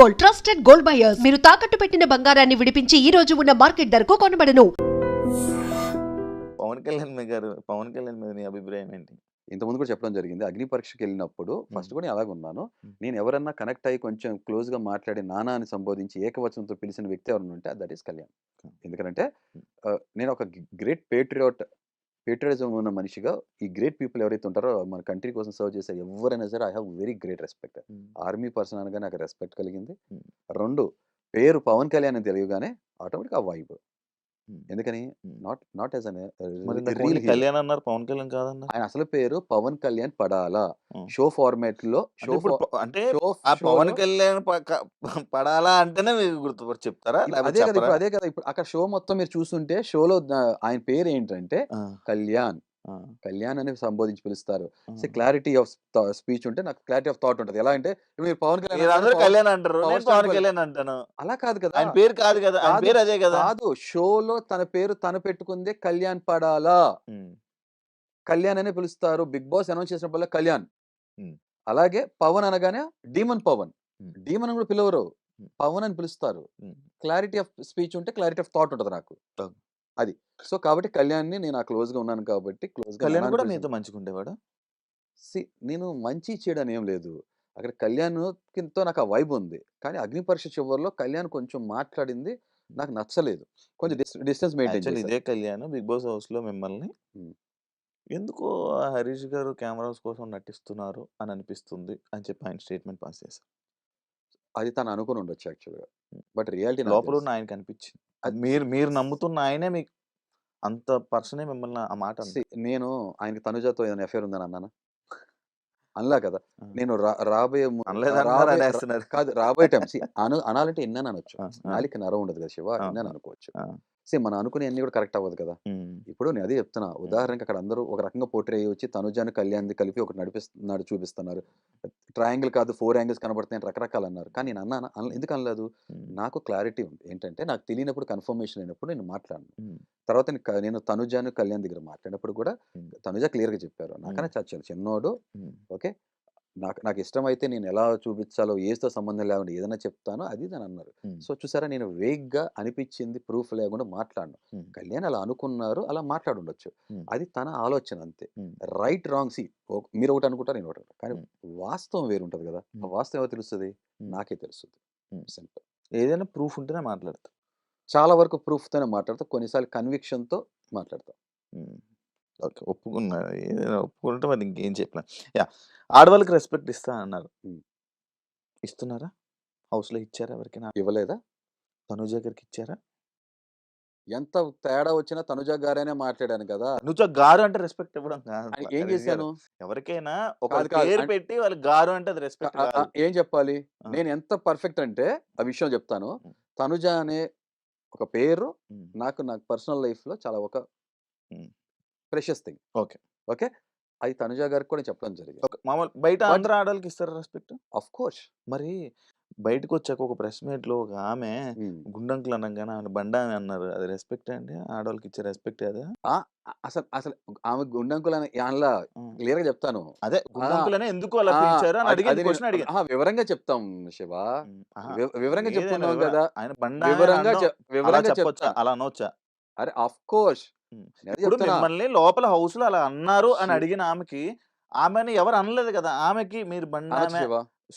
Gold, trusted gold buyers. మీరు తాకట్టు పెట్టిన బంగారాన్ని విడిపించి ఈ రోజు ఉన్న మార్కెట్ ధరకు కొనబడను. పవన్ కళ్యాణ్ మీద నీ అభిప్రాయం ఏంటి? ఇంతకుముందు కూడా చెప్పడం జరిగింది. అగ్ని పరీక్షకి వెళ్ళినప్పుడు ఫస్ట్ కూడా నేను అలాగే ఉన్నాను. నేను ఎవరన్నా కనెక్ట్ అయ్యి కొంచెం క్లోజ్‌గా మాట్లాడి నాన్న అని సంబోధించి ఏకవచనంతో పిలిచిన వ్యక్తి ఎవరైనా ఉంటే దట్ ఈస్ కళ్యాణ్. ఎందుకంటే నేను ఒక గ్రేట్ పేట్రియాటిజం ఉన్న మనిషిగా ఈ గ్రేట్ పీపుల్ ఎవరైతే ఉంటారో మన కంట్రీ కోసం సర్వ్ చేసే ఎవరైనా సరే I have very great respect. Army person అనగా నాకు రెస్పెక్ట్ కలిగింది. 2 పేరు పవన్ కళ్యాణ్ అని తెలియగానే ఆటోమేటిక్ ఆ వైబ్. ఎందుకని నాట్ యాజ్ రియల్ కళ్యాణ్ అన్నారు, పవన్ కళ్యాణ్ కాదన్నారు. ఆయన అసలు పేరు పవన్ కళ్యాణ్ పడాలా. షో ఫార్మాట్ లో అంటే ఆ పవన్ కళ్యాణ్ పడాలా అంటేనే మీకు గుర్తుపడి చెప్తారా? అదే కదా ఇప్పుడు అక్కడ షో మొత్తం మీరు చూస్తుంటే షోలో ఆయన పేరు ఏంటంటే కళ్యాణ్ అని సంబోధించి పిలుస్తారు. క్లారిటీ ఆఫ్ స్పీచ్ ఉంటే నాకు క్లారిటీ ఆఫ్ థాట్ ఉంటుంది. ఎలా అంటే మీరు పవన్ కళ్యాణ్ అంటారు, పవన్ కళ్యాణ్ అంటాను. అలా కాదు కదా, ఆయన పేరు కాదు కదా, ఆయన పేరు అదే కదా. కాదు, షోలో తన పేరు తను పెట్టుకుందే కళ్యాణ్ పడాలా, కళ్యాణ్ అనే పిలుస్తారు. బిగ్ బాస్ అనౌన్స్ చేసినప్పుడు కళ్యాణ్. అలాగే పవన్ అనగానే డీమన్ పవన్, డీమన్ కూడా పిలవరు, పవన్ అని పిలుస్తారు. క్లారిటీ ఆఫ్ స్పీచ్ ఉంటే క్లారిటీ ఆఫ్ థాట్ ఉంటుంది నాకు. అది సో కాబట్టి కళ్యాణ్ని నేను ఆ క్లోజ్ గా ఉన్నాను కాబట్టి కళ్యాణ్ కూడా మీతో మంచిగా ఉండేవాడు. నేను మంచి చేయడం ఏం లేదు అక్కడ. కళ్యాణ్తో నాకు ఆ వైబ్ ఉంది. కానీ అగ్ని పరీక్ష చివరిలో కళ్యాణ్ కొంచెం మాట్లాడింది నాకు నచ్చలేదు. కొంచెం డిస్టెన్స్ మెయింటైన్. ఇదే కళ్యాణ్ బిగ్ బాస్ హౌస్ లో మిమ్మల్ని ఎందుకో హరీష్ గారు కెమెరాస్ కోసం నటిస్తున్నారు అని అనిపిస్తుంది అని చెప్పి ఆయన స్టేట్మెంట్ పాస్ చేశారు. అది తను అనుకుని ఉండొచ్చు యాక్చువల్గా, బట్ రియాలిటీ లోపల ఉన్న ఆయనకి అనిపించింది. మీరు నమ్ముతున్న ఆయనే మీకు అంత పర్సనే మిమ్మల్ని ఆ మాట. నేను ఆయనకి తనుజాతో ఏదైనా ఎఫైర్ ఉందని అన్నానా? అనలా కదా. నేను రాబోయే కాదు రాబోయే టైం అనాలంటే ఎన్నని అనొచ్చు. నాలిక నరం ఉండదు కదా శివ, ఎన్నని అనుకోవచ్చు. మనం అనుకునే అన్ని కూడా కరెక్ట్ అవ్వదు కదా. ఇప్పుడు నేను అదే చెప్తున్నా, ఉదాహరణకి అక్కడ అందరూ ఒక రకంగా పోర్ట్రే వచ్చి తనుజాను కళ్యాణ్ది కలిపి ఒకటి నడిపిస్తున్నాడు చూపిస్తున్నారు. ట్రయాంగిల్ కాదు 4 యాంగిల్స్ కనబడుతున్నాయి రకరకాలు అన్నారు. కానీ నేను అన్నాను, ఎందుకు అనలేదు? నాకు క్లారిటీ ఉంది ఏంటంటే నాకు తెలియనప్పుడు కన్ఫర్మేషన్ అయినప్పుడు నేను మాట్లాడను. తర్వాత నేను తనుజాను కళ్యాణ్ దగ్గర మాట్లాడినప్పుడు కూడా తనుజ క్లియర్గా చెప్పారు, నాకన్నా చచ్చాను చిన్నోడు, ఓకే నాకు ఇష్టమైతే నేను ఎలా చూపించాలో ఏజ్తో సంబంధం లేకుండా ఏదైనా చెప్తాను అది అని అన్నారు. సో చూసారా, నేను వేగ్గా అనిపించింది ప్రూఫ్ లేకుండా మాట్లాడను. కళ్యాణ్ అలా అనుకున్నారు, అలా మాట్లాడుండొచ్చు, అది తన ఆలోచన అంతే. రైట్ రాంగ్ మీరు ఒకటి అనుకుంటారు, నేను ఒకటి, కానీ వాస్తవం వేరు ఉంటుంది కదా. ఆ వాస్తవం ఎవరు తెలుస్తుంది? నాకే తెలుస్తుంది. సింపుల్. ఏదైనా ప్రూఫ్ ఉంటేనే మాట్లాడతా. చాలా వరకు ప్రూఫ్తోనే మాట్లాడతా, కొన్నిసార్లు కన్విక్షన్తో మాట్లాడతా. ఓకే, ఒప్పుకున్నా. ఏదైనా ఒప్పుకుంటే మరి ఇంకేం చెప్పిన. ఆడవాళ్ళకి రెస్పెక్ట్ ఇస్తా అన్నారు, ఇస్తున్నారా? హౌస్లో ఇచ్చారా? ఎవరికైనా ఇవ్వలేదా? తనుజ గారికి ఇచ్చారా? ఎంత తేడా వచ్చినా తనుజ గారైనా మాట్లాడాను కదా. తనుజ గారు అంటే రెస్పెక్ట్ ఇవ్వడం కాదు. ఏం చేశాను? ఎవరికైనా ఒక పేరు పెట్టి వాళ్ళకి గారు అంటే అది రెస్పెక్ట్. ఏం చెప్పాలి? నేను ఎంత పర్ఫెక్ట్ అంటే ఆ విషయం చెప్తాను. తనుజ అనే ఒక పేరు నాకు పర్సనల్ లైఫ్ లో చాలా ఒక ప్రెషియస్ థింగ్. ఓకే ఓకే, అది తనుజ గారికి కూడా చెప్పడం జరిగింది. మామూలు బయట అందరూ ఆడవాళ్ళకి ఇస్తారా రెస్పెక్ట్? Of course. మరి బయటకు వచ్చాక ఒక ప్రెస్ మీట్ లో ఒక ఆమె గుండంకులు అనగానే ఆమె బండా అని అన్నారు, అది రెస్పెక్ట్ అండి? ఆడవాళ్ళకి ఇచ్చే రెస్పెక్ట్ అదే? అసలు ఆమె గుండంకులు అలా క్లియర్ గా చెప్తాను. అదే గుండంకులనే ఎందుకు అలా పిలిచారు అని అడిగాను, క్వశ్చన్ అడిగాను. వివరంగా చెప్తాం శివ, వివరంగా చెప్తున్నాం కదా. ఆయన బండా వివరంగా చెప్పొచ్చా, అలా అనొచ్చా? అరే ఆఫ్ కోర్స్. ఇప్పుడు మిమ్మల్ని లోపల హౌస్ లో అలా అన్నారు అని అడిగిన ఆమెకి, ఆమెని ఎవరు అనలేదు కదా, ఆమెకి మీరు బండా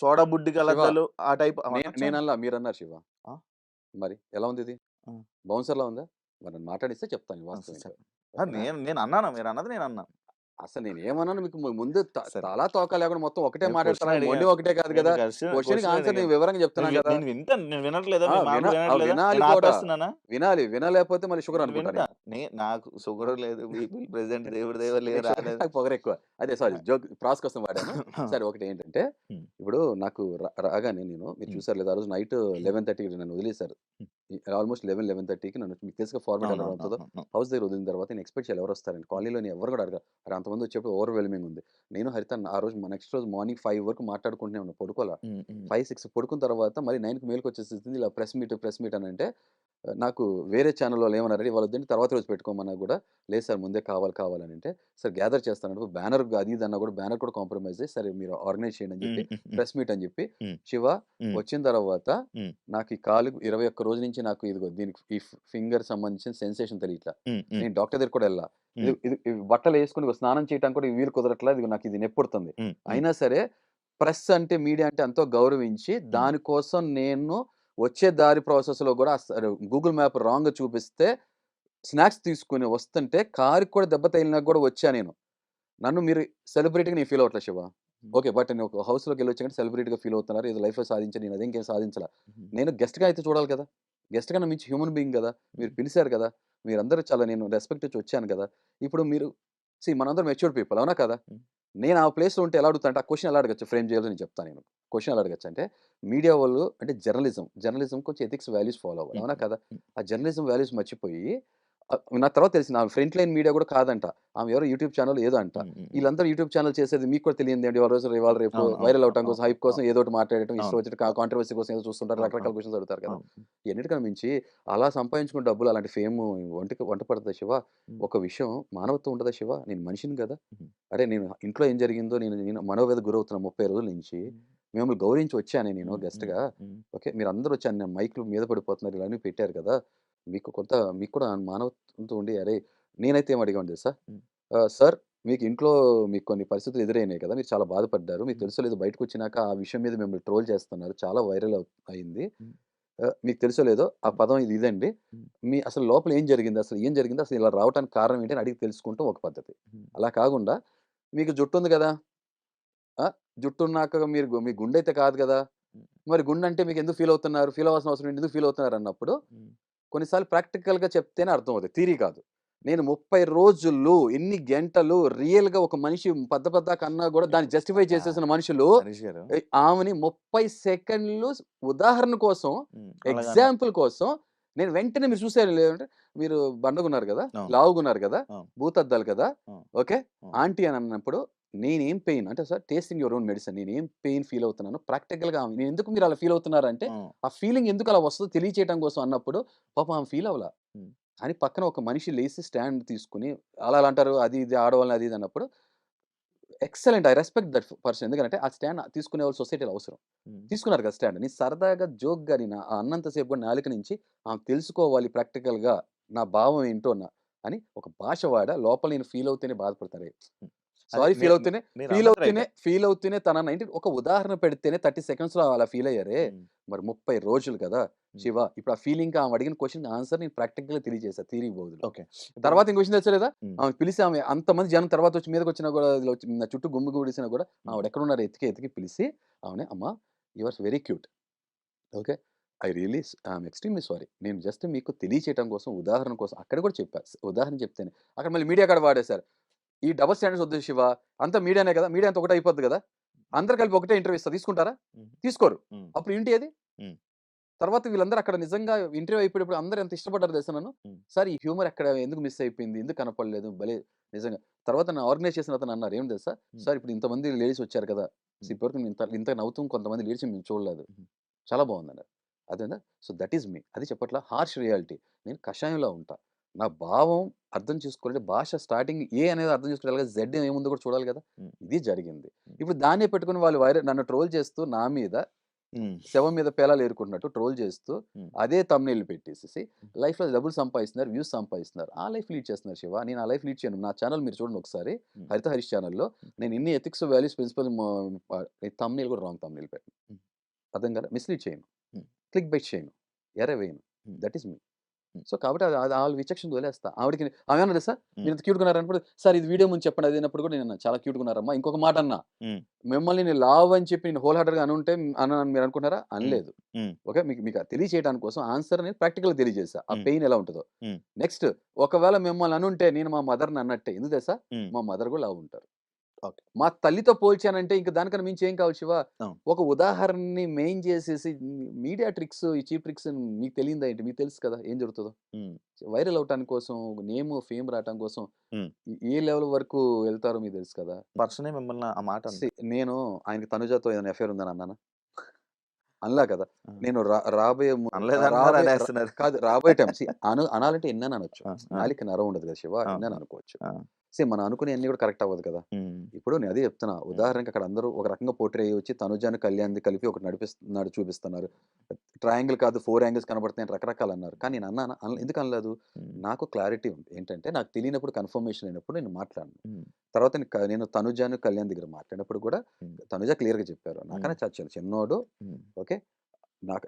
సోడా బుడ్డి కలద్దలు ఆ టైప్. నేనల్లా, మీరు అన్నారు శివ. మరి ఎలా ఉంది ఇది? బౌన్సర్ లా ఉందా? మరి మాట్లాడిస్తే చెప్తాను. నేను అన్నాను, మీరు అన్నది నేను అన్నాను. అసలు నేను ఏమన్నాను మీకు ముందు తలా తోక లేకుండా మొత్తం ఒకటే మాట్లాడతాను. మొండి ఒకటే కాదు కదా. క్వశ్చన్ ఆన్సర్ నేను వివరంగా చెప్తున్నాను కదా. వినాలి, వినలేకపోతే మళ్ళీ షుగర్ అనుకుంటా. నాకు షుగర్ లేదు, ప్రెసెంట్ దేవుడి దేవ లేదు, పొగరు ఎక్కువ. అదే సారీ, జోక్ ప్రాస్ కోసం వాడాను. సరే, ఒకటి ఏంటంటే ఇప్పుడు నాకు రాగానే మీరు చూసారు లేదా, ఆ రోజు నైట్ 11:30కి నన్ను వదిలేశారు. ఆల్మోస్ట్ 11:30కి నన్ను, మీకు తెలుసుగా ఫార్మేట్ ఎలా ఉంటుందో. హౌస్ దగ్గర వదిలిన తర్వాత నేను ఎక్స్పెక్ట్ చేయాలి ఎవరు వస్తారని. కాలనీలో ఎవరు కూడా అడగారు, అంతమంది వచ్చేప్పుడు ఓవర్వెల్మింగ్ ఉంది. నేను హరిత ఆ రోజు నెక్స్ట్ రోజు మార్నింగ్ 5 వరకు మాట్లాడుకుంటూనే ఉన్నా, పడుకోవాలా. 5-6 పడుకున్న తర్వాత మళ్ళీ 9కి మేలుకు వచ్చేసింది. ఇలా ప్రెస్ మీట్ అని అంటే నాకు వేరే ఛానల్ వాళ్ళు ఏమన్నారంటే ఇవాళ వద్దండి తర్వాత రోజు పెట్టుకోమన్నా కూడా లేదు సార్ ముందే కావాలని అంటే సార్ గ్యాదర్ చేస్తానంటే బ్యానర్ అది ఇది అన్నా కూడా బ్యానర్ కూడా కాంప్రమైజ్ అయ్యి సరే మీరు ఆర్గనైజ్ చేయండి అని చెప్పి ప్రెస్ మీట్ అని చెప్పి శివ వచ్చిన తర్వాత నాకు ఈ కాలు 21 రోజు నుంచి నాకు ఇదిగో దీనికి ఈ ఫింగర్ సంబంధించిన సెన్సేషన్ తెలియట్లా నేను డాక్టర్ దగ్గర కూడా వెళ్ళా ఇది బట్టలు వేసుకుని స్నానం చేయడానికి కూడా వీలు కుదరట్లేదు ఇది నాకు ఇది నొప్పుడుతుంది అయినా సరే ప్రెస్ అంటే మీడియా అంటే ఎంతో గౌరవించి దానికోసం నేను వచ్చే దారి ప్రాసెస్లో కూడా గూగుల్ మ్యాప్ రాంగ్ చూపిస్తే స్నాక్స్ తీసుకుని వస్తుంటే కారుకి కూడా దెబ్బ తగిలినా కూడా వచ్చా నేను నన్ను మీరు సెలబ్రిటీగా నేను ఫీల్ అవ్వట్లేదు శివ ఓకే బట్ నేను ఒక హౌస్లోకి వెళ్ళి వచ్చాక సెలబ్రిటీగా ఫీల్ అవుతున్నారు ఇది లైఫ్లో సాధించాను నేను అదేంకేం సాధించాల నేను గెస్ట్గా అయితే చూడాలి కదా గెస్ట్ కన్నా మించి హ్యూమన్ బీయింగ్ కదా మీరు పిలిచారు కదా మీరందరూ చాలా నేను రెస్పెక్ట్ ఇచ్చి వచ్చాను కదా ఇప్పుడు మీరు మనందరం మెచ్యూర్డ్ పీపుల్ అవునా కదా నేను ఆ ప్లేస్లో ఉంటే ఎలా అడుగుతా అంటే ఆ క్వశ్చన్ ఎలా అడగచ్చు ఫ్రేమ్ చేయాలని నేను చెప్తాను నేను క్వశ్చన్ ఎలా అడగచ్చు అంటే మీడియా వాళ్ళు అంటే జర్నలిజం కొంచెం ఎథిక్స్ వాల్యూస్ ఫాలో అవ్వాలి అవునా కదా ఆ జర్నలిజం వాల్యూస్ మర్చిపోయి నా తర్వాత తెలిసింది ఆమె ఫ్రంట్ లైన్ మీడియా కూడా కాదంట ఆమె ఎవరో యూట్యూబ్ ఛానల్ ఏదో అంట వీళ్ళందరూ యూట్యూబ్ ఛానల్ చేసేది మీకు కూడా తెలియదు అండి ఇవాళ రేపు వైరల్ అవడం కోసం హైప్ కోసం ఏదో ఒకటి మాట్లాడటం ఇష్టం వచ్చి కాంట్రవర్సీ కోసం ఏదో చూస్తుంటారు రకరకాల క్వశ్చన్స్ అడుగుతారు కదా ఎన్నిటికన్నా మించి అలా సంపాదించుకున్న డబ్బులు అలాంటి ఫేమ్ వంట పడుతుంది శివ ఒక విషయం మానవత్వం ఉంటుందా శివ నేను మనిషిని కదా అరే నేను ఇంట్లో ఏం జరిగిందో నేను మనోవేద గురవుతున్నా 30 రోజుల నుంచి మిమ్మల్ని గౌరవించి వచ్చాను నేను గెస్ట్గా ఓకే మీరు అందరూ వచ్చాను మైక్లు మీద పడిపోతున్నారు ఇలా పెట్టారు కదా మీకు కూడా మానవత్వంతో ఉండి అరే నేనైతే ఏం అడిగాను తెలుసా సార్ మీకు ఇంట్లో మీకు కొన్ని పరిస్థితులు ఎదురైనాయి కదా మీరు చాలా బాధపడ్డారు మీకు తెలుసో లేదో బయటకు వచ్చినాక ఆ విషయం మీద మిమ్మల్ని ట్రోల్ చేస్తున్నారు చాలా వైరల్ అయింది మీకు తెలుసో లేదో ఆ పదం ఇదండి మీ అసలు లోపల ఏం జరిగింది అసలు ఇలా రావడానికి కారణం ఏంటి అని అడిగి తెలుసుకుంటూ ఒక పద్ధతి అలా కాకుండా మీకు జుట్టు ఉంది కదా జుట్టు ఉన్నాక మీ గుండె అయితే కాదు కదా మరి గుండె అంటే మీకు ఎందుకు ఫీల్ అవ్వాల్సిన అవసరం ఎందుకు ఫీల్ అవుతున్నారు అన్నప్పుడు కొన్నిసార్లు ప్రాక్టికల్గా చెప్తేనే అర్థం అవుతుంది థియరీ కాదు నేను 30 రోజులు ఎన్ని గంటలు రియల్గా ఒక మనిషి పెద్ద కన్నా కూడా దాన్ని జస్టిఫై చేసేసిన మనుషులు ఆమెని 30 సెకండ్లు ఉదాహరణ కోసం ఎగ్జాంపుల్ కోసం నేను వెంటనే మీరు చూసారు లేదంటే మీరు బండగున్నారు కదా లావుగున్నారు కదా భూతద్దాలు కదా ఓకే ఆంటీ అని అన్నప్పుడు నేనేం పెయిన్ అంటే sir tasting your own medicine నేనేం పెయిన్ ఫీల్ అవుతున్నాను ప్రాక్టికల్గా నేను ఎందుకు మీరు అలా ఫీల్ అవుతున్నారు అంటే ఆ ఫీలింగ్ ఎందుకు అలా వస్తుందో తెలియచేయడం కోసం అన్నప్పుడు పాప ఆమె ఫీల్ అవ్వాల అని పక్కన ఒక మనిషి లేచి స్టాండ్ తీసుకుని అలా అంటారు అది ఇది ఆడవాళ్ళని అది ఇది అన్నప్పుడు excellent I respect that person ఎందుకంటే ఆ స్టాండ్ తీసుకునే వాళ్ళు సొసైటీలో అవసరం తీసుకున్నారు కదా స్టాండ్ నేను సరదాగా జోక్గా నేను అన్నంతసేపు కూడా నాలుక నుంచి ఆమె తెలుసుకోవాలి ప్రాక్టికల్గా నా భావం ఏంటో అని ఒక భాష వాడ లోపల నేను ఫీల్ అవుతూనే బాధపడతాను సారీ ఫీల్ అవుతూనే తన ఒక ఉదాహరణ పెడితేనే 30 seconds లో అలా ఫీల్ అయ్యారే మరి 30 రోజులు కదా శివ ఇప్పుడు ఆ ఫీలింగ్ ఆమె అడిగిన క్వశ్చన్ ఆన్సర్ నేను ప్రాక్టికల్ గా తెలియజేసా థియరీ బోధులు ఓకే తర్వాత ఇంకో క్వశ్చన్ తెచ్చలేదా ఆమె పిలిచి ఆమె అంతమంది జనం తర్వాత వచ్చి మీదకి వచ్చినా కూడా నా చుట్టూ గుమ్మి గుడిసినా కూడా ఆవిడ ఎక్కడ ఉన్నారు ఎతికి పిలిచి ఆమె అమ్మ you are very cute okay I really I'm extremely sorry నేను జస్ట్ మీకు తెలియచేయడం కోసం ఉదాహరణ కోసం అక్కడ కూడా చెప్పా ఉదాహరణ చెప్తేనే అక్కడ మళ్ళీ మీడియా కాడ వాడేశారు ఈ డబుల్ స్టాండర్డ్స్ వద్దు శివ అంతా మీడియానే కదా మీడియా అంతా ఒకటే అయిపోద్ది కదా అందరు కలిపి ఒకటే ఇంటర్వ్యూ ఇస్తారు తీసుకుంటారా తీసుకోరు అప్పుడు ఏంటి అది తర్వాత వీళ్ళందరూ అక్కడ నిజంగా ఇంటర్వ్యూ అయిపోయినప్పుడు అందరూ ఎంత ఇష్టపడ్డారు తెలుసా నన్ను సార్ ఈ హ్యూమర్ ఎక్కడ ఎందుకు మిస్ అయిపోయింది ఎందుకు కనపడలేదు భలే నిజంగా తర్వాత నా ఆర్గనైజ్ చేసిన అతను అన్నారు ఏం తెలుసా సార్ ఇప్పుడు ఇంతమంది లేడీస్ వచ్చారు కదా ఇప్పటివరకు ఇంత నవ్వుతూ కొంతమంది లేడీస్ మేము చూడలేదు చాలా బాగుందన్నారు అదేనా సో దట్ ఈస్ మీ అది చెప్పట్లా హార్ష్ రియాలిటీ నేను కషాయంలో ఉంటా నా భావం అర్థం చేసుకోవాలంటే భాష స్టార్టింగ్ ఏ అనేది అర్థం చేసుకోవాలి జెడ్ ఏముందో కూడా చూడాలి కదా ఇది జరిగింది ఇప్పుడు దాన్నే పెట్టుకుని వాళ్ళు నన్ను ట్రోల్ చేస్తూ నా మీద శవం మీద పేలాలు ఏరుకుంటున్నట్టు ట్రోల్ చేస్తూ అదే తమ్నెయిల్ పెట్టేసి లైఫ్ లో డబ్బులు సంపాదిస్తున్నారు వ్యూస్ సంపాదిస్తున్నారు ఆ లైఫ్ లీడ్ చేస్తున్నారు శివ నేను ఆ లైఫ్ లీడ్ చేయను నా ఛానల్ మీరు చూడండి ఒకసారి హరిత హరీష్ ఛానల్లో నేను ఇన్ని ఎథిక్స్ వాల్యూస్ ప్రిన్సిపల్ తమ్నెయిల్ కూడా రాంగ్ తమ్నెయిల్ పెట్టను అర్థం కదా మిస్లీడ్ చేయను క్లిక్ బైట్ చేయను ఎరవేయను దట్ ఈస్ మీ సో కాబట్టి వాళ్ళు విచక్షణ వదిలేస్తా ఆవిడకి ఆమె అన్నది సార్ మీరు ఇంత క్యూట్ ఉన్నారన్నప్పుడు సార్ ఇది వీడియో ముందు చెప్పండి అది అన్నప్పుడు కూడా నేను చాలా క్యూట్ ఉన్నారమ్మా ఇంకొక మాట అన్నా మిమ్మల్ని నేను లావ్ అని చెప్పి నేను హోల్ హార్టెడ్ గా అనుంటే అన్నాను మీరు అనుకుంటారా అనలేదు ఓకే మీకు తెలియచేయడానికి కోసం ఆన్సర్ నేను ప్రాక్టికల్ తెలియజేసా ఆ పెయిన్ ఎలా ఉంటుందో నెక్స్ట్ ఒకవేళ మిమ్మల్ని అనుంటే నేను మా మదర్ని అన్నట్టే ఎందుకు తెలుసా మా మదర్ కూడా లావ్ ఉంటారు మా తల్లితో పోల్చానంటే ఇంకా దానికన్నా మించి ఏం కావచ్చు శివ ఒక ఉదాహరణని మెయిన్ చేసేసి మీడియా ట్రిక్స్ ఈ చీప్ ట్రిక్స్ మీకు తెలియదా ఏంటి మీకు తెలుసు కదా ఏం జరుగుతుందో వైరల్ అవటానికి కోసం నేమ్ ఫేమ్ రావటం కోసం ఏ లెవెల్ వరకు వెళ్తారో మీకు తెలుసు కదా పర్సనే మిమ్మల్ని ఆ మాట నేను ఆయనకి తనుజాతో ఏదైనా ఎఫైర్ ఉందని అన్నానా అనలా కదా! ఆ. నేను రాబోయే అనలేదన్నారు రాబోయే అనేస్తున్నారు. కాదు రాబోయే టైం అనాలంటే ఎన్నని అనొచ్చు. ఆ, ఆ, నాలిక నరం ఉండదు కదా శివ, ఆ, ఎన్నని అనుకోవచ్చు. ఆ, మనం అనుకునే అన్ని కూడా కరెక్ట్ అవ్వదు కదా! ఇప్పుడు నేను అదే చెప్తున్నా. ఉదాహరణకి అక్కడ అందరూ ఒక రకంగా పోర్ట్రే వచ్చి తనుజాని కళ్యాణ్‌ది కలిపి ఒకటి చూపిస్తున్నారు. ట్రయాంగిల్ కాదు 4 యాంగిల్స్ కనబడుతున్నాయి అని రకరకాలు అన్నారు. కానీ నేను అన్నానా? ఎందుకు అనలేదు? నాకు క్లారిటీ ఉంది. ఏంటంటే నాకు తెలియనప్పుడు కన్ఫర్మేషన్ అయినప్పుడు నేను మాట్లాడను. తర్వాత నేను తనుజాను కళ్యాణ్ దగ్గర మాట్లాడినప్పుడు కూడా తనుజ క్లియర్‌గా చెప్పారు. నాకన్నా చాలా చిన్నోడు. ఓకే.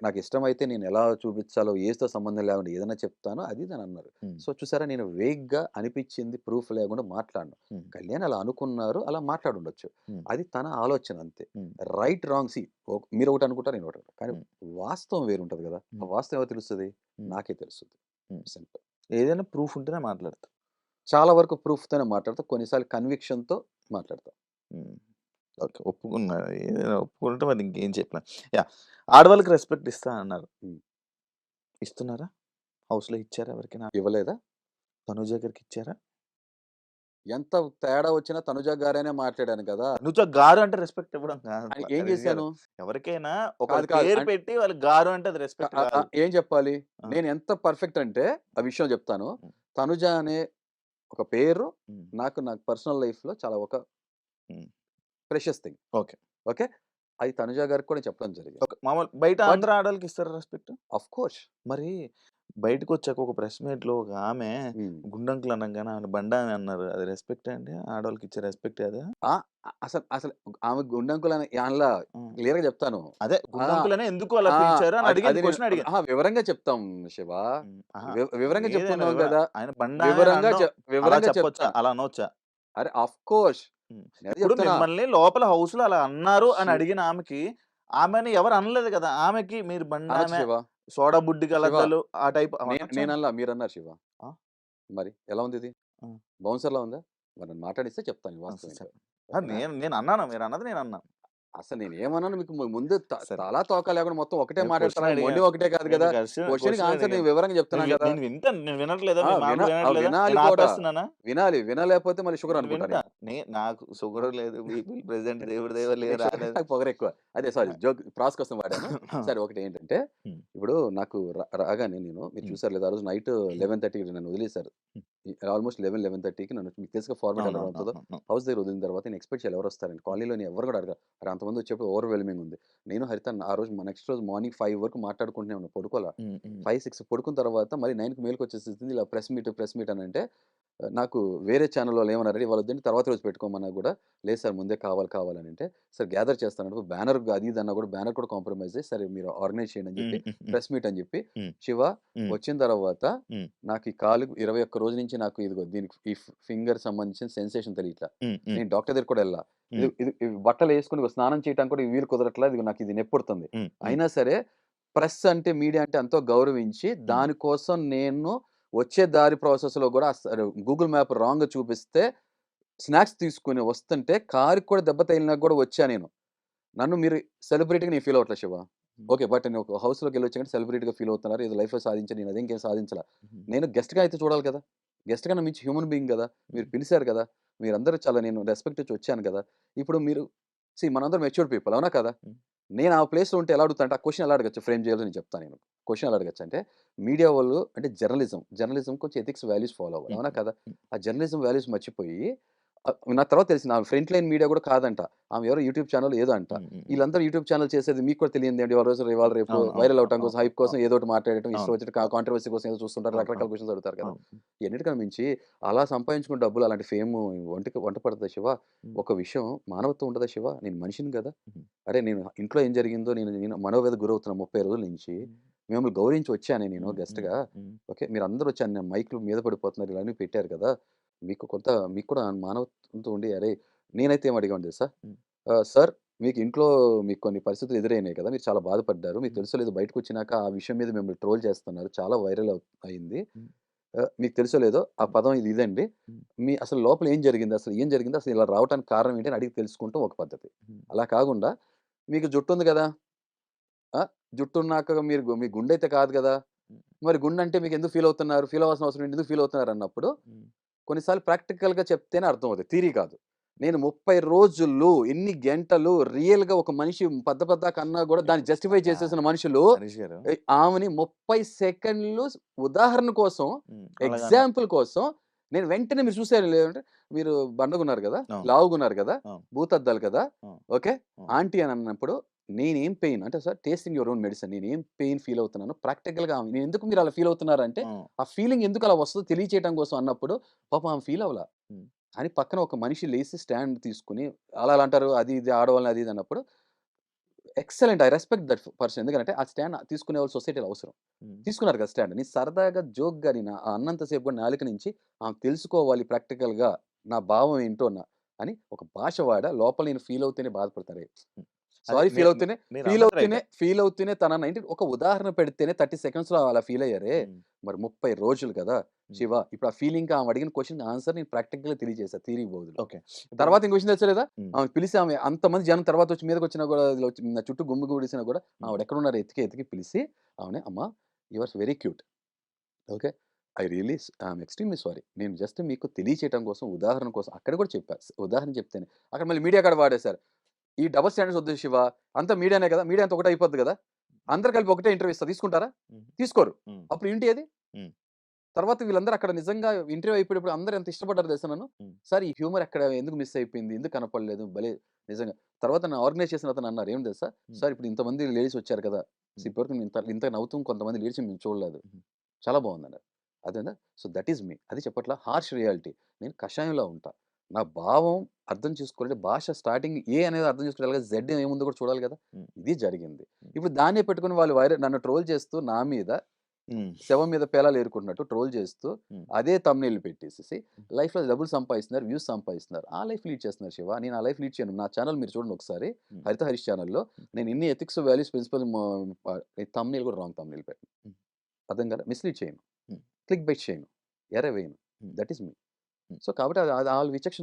నాకు ఇష్టమైతే నేను ఎలా చూపించాలో ఏజ్‌తో సంబంధం లేకుండా ఏదైనా చెప్తాను అది ఇది అని అన్నారు. సో చూసారా, నేను వేగ్‌గా అనిపించింది ప్రూఫ్ లేకుండా మాట్లాడను. కళ్యాణ్ అలా అనుకున్నారు, అలా మాట్లాడుండొచ్చు. అది తన ఆలోచన అంతే. రైట్ రాంగ్ మీరు ఒకటి అనుకుంటారు, నేను ఒకటి అనుకుంటా. కానీ వాస్తవం వేరు ఉంటది కదా! ఆ వాస్తవం ఎవరికి తెలుస్తది? నాకే తెలుస్తది. సింపుల్. ఏదైనా ప్రూఫ్ ఉంటేనే మాట్లాడతా. చాలా వరకు ప్రూఫ్‌తోనే మాట్లాడతా. కొన్నిసార్లు కన్విక్షన్‌తో మాట్లాడతా. ఓకే. ఒప్పుకున్నా. ఏదైనా ఒప్పుకుంటే మరి ఇంకేం చెప్పలేం. యాహ్! ఆడవాళ్ళకి రెస్పెక్ట్ ఇస్తా అన్నారు. ఇస్తున్నారా? హౌస్‌లో ఇచ్చారా ఎవరికైనా? ఇవ్వలేదా? తనుజ గారికి ఇచ్చారా? ఎంత తేడా వచ్చినా తనుజ గారనే మాట్లాడాను కదా! తనుజ గారు అంటే రెస్పెక్ట్ ఇవ్వడం కాదు. అని ఏం హరీష్ గారు. చేశాను? ఎవరికైనా ఒక కాదు కాదు. పేరు పెట్టి వాళ్ళకి గారు అంటే అది రెస్పెక్ట్ కాదు. ఏం చెప్పాలి? ఆ. నేను ఎంత పర్ఫెక్ట్ అంటే ఆ విషయం చెప్తాను. తనుజ అనే ఒక పేరు నాకు పర్సనల్ లైఫ్‌లో చాలా ఒక ప్రెషియస్ థింగ్. ఓకే. ఓకే. అది తనుజ గారికి కూడా చెప్పడం జరిగింది. ఓకే. మామూలు బయట బట్ అందరు ఆడవాళ్ళకి ఇస్తారా రెస్పెక్ట్? Of course. మరి బయటకొచ్చాక ఒక ప్రెస్ మీట్‌లో ఒక ఆమె గుండంకులు అనంగానే ఆమెను బండా అని అన్నారు. అది రెస్పెక్టే అండి? ఆడవాళ్ళకి ఇచ్చే రెస్పెక్టే అదా? అసలు ఆమె గుండంకులని అనలా. క్లియర్‌గా చెప్తాను. అదే గుండంకులనే ఎందుకు అలా ఆ! పిలిచారు అని అది అడిగాను. అది క్వెషన్ అడిగాను. వివరంగా చెప్తాం శివ. వివరంగా ఏదైనా చెప్తున్నాం కదా! ఆయన బండా అని వివరంగా అనడం అలా వివరంగా చెప్పొచ్చా? చెప్తాను. అలా అనొచ్చా? అరే ఆఫ్ కోర్స్. నేను ఇప్పుడు చెప్తున్నా. మిమ్మల్ని లోపల హౌస్‌లో అలా అన్నారు అని శివ్ అడిగిన ఆమెకి, ఆమెని ఎవరు అనలేదు కదా! ఆమెకి మీరు అనొచ్చు బండామె, శివ. సోడా బుడ్డి శివ. గలద్దలు ఆ టైప్ అనొచ్చా? నేననలా, మీరన్నారు శివ. ఆ! మరి ఎలా ఉంది ఇది? ఆ! బౌన్సర్‌లా ఉందా? మరి నన్ను మాట్లాడిస్తే చెప్తాను ఈ ఆ! వాస్తవం ఏంటో. చెప్పండి. నేను అన్నాను. మీరన్నది నేనన్నాను. అసలు నేనేమన్నాను మీకు ముందు సరే. తలా తోక లేకుండా మొత్తం ఒకటే నేను క్వెషన్ మాట్లాడుతున్నారు. మొండి అడిగాను. ఒకటే కాదు నేను కదా! క్వెషన్ క్వెషన్‌కి ఆన్సర్ నేను అడిగాను. వివరంగా చెప్తున్నాను కదా! నేను వింటాను. నేను వినట్లేదా? ఆ! మీ మాటలు వినట్లేదా? వినాలి నేను కూడా. ఆపేస్తున్నానా? వినలేకపోతే మళ్ళీ షుగర్ నేను అనుకుంటా వింటా. నేను. నాకు షుగర్ లేదు. బీపీ ప్రెజెంట్ దేవుడి దయ వల్ల మీకు షుగర్ రాలేదు. నాకు పొగరెక్కువ. అదే సారీ జోక్ ప్రాస్ కోసం వాడాను. సరే ఒకటేంటంటే, ఇప్పుడు నాకు రాగానే మీరు చూసారు లేదా, ఆ రోజు నైట్ 11:30కి నన్ను వదిలేసారు. ఆల్మోస్ట్ 11:30కి నన్ను, మీకు తెలుసుగా ఫార్మాట్ ఎలా ఉంటదో. హౌస్ దగ్గర వదిలిన తర్వాత నేను ఎక్స్‌పెక్ట్ చేయాలి ఎవరు వస్తారని. కాలనీలోని ఎవరు కూడా అడగరు. అరే అంతమంది వచ్చేప్పుడు ఓవర్‌వెల్మింగ్ ఉంది. నేను హరిత ఆ రోజు నెక్స్ట్ రోజు మార్నింగ్ 5 వరకు మాట్లాడుకుంటూనే ఉన్నాం. పడుకోలా. 5, 6 పడుకున్న తర్వాత మళ్ళీ 9కి మేలుకొచ్చేసింది. ఇలా ప్రెస్ మీట్ అని అంటే, నాకు వేరే ఛానల్ వాళ్ళు ఏమన్నారంటే, ఇవాళ వద్దండి తర్వాత రోజు పెట్టుకోమన్నా కూడా, లేదు సార్ ముందే కావాలని అంటే, సార్ గ్యాదర్ చేస్తాను బ్యానర్ అది ఇది అన్నా కూడా బ్యానర్ కూడా కాంప్రమైజ్ అయ్యి, సరే మీరు ఆర్గనైజ్ చేయండి అని చెప్పి ప్రెస్ మీట్ అని చెప్పి, శివ వచ్చిన తర్వాత నాకు ఈ కాలు 21 రోజు నుంచి నాకు ఇదిగో దీనికి ఈ ఫింగర్ సంబంధించిన సెన్సేషన్ తెలియట్లా. నేను డాక్టర్ దగ్గర కూడా వెళ్ళా. ఇది బట్టలు వేసుకుని స్నానం చేయడానికి కూడా వీలు కుదరట్లా. ఇది నాకు ఇది నొప్పుడుతుంది. అయినా సరే ప్రెస్ అంటే మీడియా అంటే ఎంతో గౌరవించి దానికోసం నేను వచ్చే దారి ప్రాసెస్‌లో కూడా గూగుల్ మ్యాప్ రాంగ్‌గా చూపిస్తే స్నాక్స్ తీసుకొని వస్తుంటే కారుకి కూడా దెబ్బ తగిలినా కూడా వచ్చా నేను. నన్ను మీరు సెలబ్రిటీగా నేను ఫీల్ అవ్వట్లే శివ. ఓకే. బట్ నేను ఒక హౌస్‌లోకెళ్ళొచ్చానంటే సెలబ్రిటీగా ఫీల్ అవుతున్నారు. ఏదో లైఫ్‌లో సాధించాను. నేను అదేంకేం సాధించలా. నేను గెస్ట్‌గా అయితే చూడాలి కదా! గెస్ట్ కన్నా మించి హ్యూమన్ బీయింగ్ కదా! మీరు పిలిసారు కదా! మీరందరూ చాలా నేను రెస్పెక్ట్ ఇచ్చి వచ్చాను కదా! ఇప్పుడు మీరు మనందరం మెచ్యూర్డ్ పీపుల్ అవునా కదా! నేను ఆ ప్లేస్‌లో ఉంటే ఎలా అడుగుతా అంటే, ఆ క్వెషన్ ఎలా అడగొచ్చు ఫ్రేమ్ చేయాలో నేను చెప్తాను నేను. క్వెషన్ ఎలా అడగొచ్చు అంటే, మీడియా వాళ్ళు అంటే జర్నలిజం కొంచెం ఎథిక్స్ వాల్యూస్ ఫాలో అవ్వాలి. అవునా కదా! ఆ జర్నలిజం వాల్యూస్ మర్చిపోయి నాకు తర్వాత తెలిసింది ఆమె ఫ్రంట్ లైన్ మీడియా కూడా కాదంట. ఆమె ఎవరో యూట్యూబ్ ఛానల్ ఏదో అంట. వీళ్ళందరూ యూట్యూబ్ ఛానల్ చేసేది మీకు కూడా తెలియనిదేంటి, ఇవాళ రేపు వైరల్ అవటం కోసం, హైప్ కోసం ఏదో ఒకటి మాట్లాడటం, ఇష్టం వచ్చినట్టు కాంట్రవర్సీ కోసం ఏదో చూస్తుంటారు. రకరకాల క్వెషన్స్ అడుగుతారు కదా! ఎన్నిటికన్నా మించి అలా సంపాదించుకున్న డబ్బులు అలాంటి ఫేమ్ వంట పడతదా శివ? ఒక విషయం మానవత్వం ఉండదా శివ? నేను మనిషిని కదా! అరే నేను ఇంట్లో ఏం జరిగిందో నేను మనోవేదనకు గురవుతున్నా 30 రోజుల నుంచి. మిమ్మల్ని గౌరవించి వచ్చానే నేను గెస్ట్‌గా. ఓకే. మీరందరూ వచ్చి అన్ని మైక్‌లు మీద పడిపోతున్నారు. ఇలా అన్ని పెట్టారు కదా! మీకు కూడా మానవత్వంతో ఉండి అరే నేనైతే ఏం అడిగాను తెలుసా? సార్ మీకు కొన్ని పరిస్థితులు ఎదురైనాయి కదా! మీరు చాలా బాధపడ్డారు. మీకు తెలుసో లేదో బయటకొచ్చినాక ఆ విషయం మీద మిమ్మల్ని ట్రోల్ చేస్తున్నారు. చాలా వైరల్ అయింది. మీకు తెలుసో లేదో ఆ పదం ఇదండి. అసలు లోపల ఏం జరిగింది? అసలు ఇలా రావటానికి కారణం ఏంటి అని అడిగి తెలుసుకుంటాం ఒక పద్ధతి. అలా కాకుండా మీకు జుట్టుంది కదా! జుట్టున్నాక మీ గుండైతే కాదు కదా! మరి గుండంటే మీకెందుకు ఫీల్ అవుతున్నారు? ఫీల్ అవ్వాల్సిన అవసరం ఏంటి? ఎందుకు ఫీల్ అవుతున్నారు అన్నప్పుడు కొన్నిసార్లు ప్రాక్టికల్‌గా చెప్తేనే అర్థమవుతది. థియరీ కాదు. నేను 30 రోజులు ఎన్ని గంటలు రియల్ గా ఒక మనిషి పెద్ద కన్నా కూడా దాన్ని జస్టిఫై చేసేసిన మనుషులు హరీష్ గారు ఆమెని 30 సెకండ్లు ఉదాహరణ కోసం అలాగన్నా ఎగ్జాంపుల్ కోసం నేను వెంటనే మీరు చూసారు లేదంటే మీరు బండగున్నారు కదా అవును. లావుగున్నారు కదా అవును. భూతద్దాలు కదా అవును. ఓకే అవును. ఆంటీ అని అన్నప్పుడు నేనేం పెయిన్ అంటే sir tasting your own medicine నేను ఏం పెయిన్ ఫీల్ అవుతున్నాను ప్రాక్టికల్ గా నేను ఎందుకు మీరు అలా ఫీల్ అవుతున్నారు అంటే ఆ ఫీలింగ్ ఎందుకు అలా వస్తుందో తెలియచేయడం కోసం అన్నప్పుడు పాపం ఆమె ఫీల్ అవ్వాల ఉమ్. అని పక్కన ఒక మనిషి లేచి స్టాండ్ తీసుకుని అలా అంటారు అది ఇది ఆడవాళ్ళని అది ఇది అన్నప్పుడు excellent I respect that person ఎందుకంటే ఆ స్టాండ్ తీసుకునే వాళ్ళు సొసైటీలో అవసరం తీసుకున్నారు కదా స్టాండ్ నేను సరదాగా జోక్గా నేను ఆ అన్నంతసేపు కూడా నాలుక నుంచి ఆమె తెలుసుకోవాలి ప్రాక్టికల్గా నా భావం ఏంటో అని ఒక భాష వాడ లోపల నేను ఫీల్ అవుతూనే బాధపడతారు సారీ ఫీల్ అవుతూనే ఫీల్ అవుతూనే తన ఒక ఉదాహరణ పెడితేనే 30 seconds లో అలా ఫీల్ అయ్యారే మరి 30 రోజులు కదా శివ ఇప్పుడు ఆ ఫీలింగ్ ఆమె అడిగిన క్వశ్చన్ ఆన్సర్ నేను ప్రాక్టికల్ గా తెలియజేసా థీరీ బోధులు ఓకే తర్వాత ఇంకో విషయం తెచ్చలేదా ఆమె పిలిచి ఆమె అంతమంది జనం తర్వాత వచ్చి మీదకి వచ్చినా కూడా నా చుట్టూ గుమ్మి గుడిసినా కూడా ఆవిడ ఎక్కడ ఉన్నారు ఎతికి పిలిచి ఆమె అమ్మ you are very cute okay I really I'm extremely sorry నేను జస్ట్ మీకు తెలియచేయడం కోసం ఉదాహరణ కోసం అక్కడ కూడా చెప్పా ఉదాహరణ చెప్తేనే అక్కడ మళ్ళీ మీడియా కాడ వాడేశారు ఈ డబల్ స్టాండర్డ్స్ వద్దు శివ అంతా మీడియానే కదా మీడియా అంతా ఒకటే అయిపోద్ది కదా అందరు కలిపి ఒకటే ఇంటర్వ్యూ ఇస్తారు తీసుకుంటారా తీసుకోరు అప్పుడు ఏంటి అది తర్వాత వీళ్ళందరూ అక్కడ నిజంగా ఇంటర్వ్యూ అయిపోయినప్పుడు అందరూ ఎంత ఇష్టపడ్డారు తెలుసా నన్ను సార్ ఈ హ్యూమర్ ఎక్కడ ఎందుకు మిస్ అయిపోయింది ఎందుకు కనపడలేదు భలే నిజంగా తర్వాత నన్ను ఆర్గనైజ్ చేసిన అతను అన్నారు ఏం తెలుసా సార్ ఇప్పుడు ఇంతమంది లేడీస్ వచ్చారు కదా ఇప్పటివరకు ఇంత నవ్వుతూ కొంతమంది లేడీస్ మేము చూడలేదు చాలా బాగుందన్నారు అదేనా సో దట్ ఈస్ మీ అది చెప్పట్లా హార్ష్ రియాలిటీ నేను కషాయంలో ఉంటా నా భావం అర్థం చేసుకోవాలంటే భాష స్టార్టింగ్ ఏ అనేది అర్థం చేసుకోవాలి కదా జెడ్ ఏముందో కూడా చూడాలి కదా ఇది జరిగింది ఇప్పుడు దాన్నే పెట్టుకుని వాళ్ళు నన్ను ట్రోల్ చేస్తూ నా మీద శవం మీద పేలాలు ఏరుకుంటున్నట్టు ట్రోల్ చేస్తూ అదే తమ్నేల్ పెట్టేసి లైఫ్లో డబ్బులు సంపాదిస్తున్నారు వ్యూస్ సంపాదిస్తున్నారు ఆ లైఫ్ లీడ్ చేస్తున్నారు శివ నేను ఆ లైఫ్ లీడ్ చేయను నా ఛానల్ మీరు చూడండి ఒకసారి హరిత హరీష్ ఛానల్లో నేను ఎన్ని ఎథిక్స్ వాల్యూస్ ప్రిన్సిపల్ తమ్నేల్ కూడా రాంగ్ తమ్నేల్ పెట్టాను అర్థం కదా మిస్లీడ్ చేయను క్లిక్ బైట్ చేయను ఎర వేయను దట్ ఈస్ మీ సో కాబట్టి అది ఆ విచక్షణ